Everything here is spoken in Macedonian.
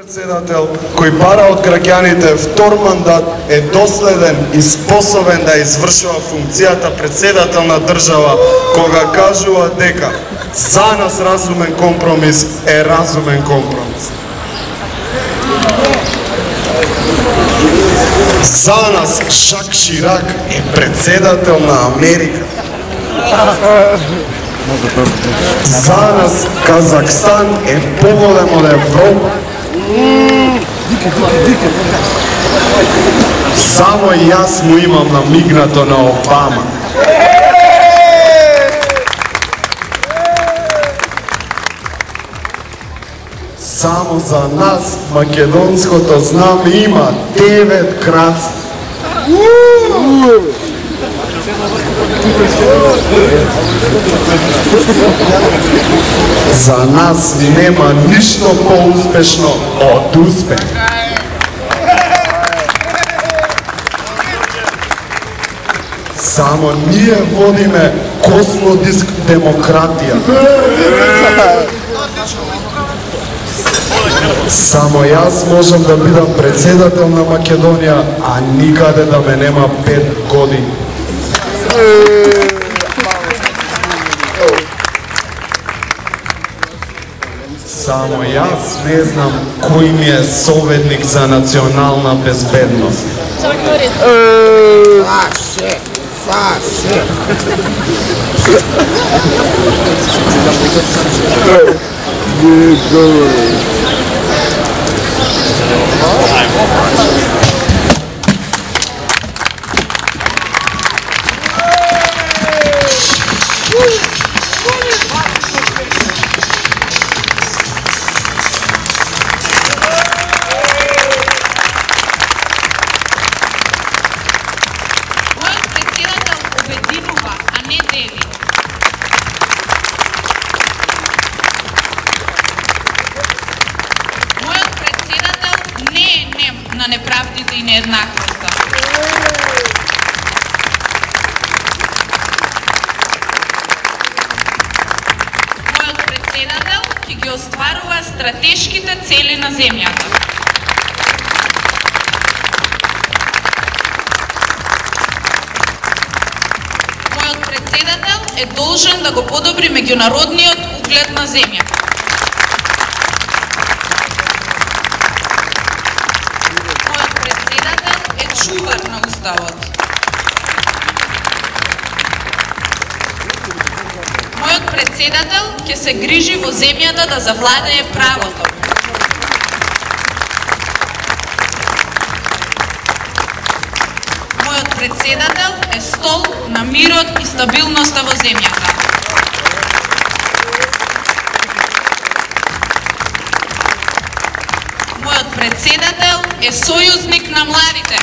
председател кој бара од граѓаните втор мандат е доследен и способен да извршува функцијата председател на држава, кога кажува дека за нас разумен компромис е разумен компромис. За нас Жак Ширак е председател на Америка. За нас Казахстан е поголем од Европа. Само јас му имам намигнато на Обама. Само за нас македонското знаме има 9 краси. За нас нема ништо поуспешно од успех. Само ние водиме космодиск демократија. Само јас можам да бидам председател на Македонија, а никаде да ме нема 5 години. Само јас не знам кој ми е советник за национална безбедност. На неправдите и нееднаквоста. Мојот председател ќе ги остварува стратешките цели на земјата. Мојот председател е должен да го подобри меѓународниот углед на земјата. Чувар на уставот. Мојот председател ќе се грижи во земјата да завладее правото. Мојот председател е стол на мирот и стабилноста во земјата. Мојот председател е сојузник на младите.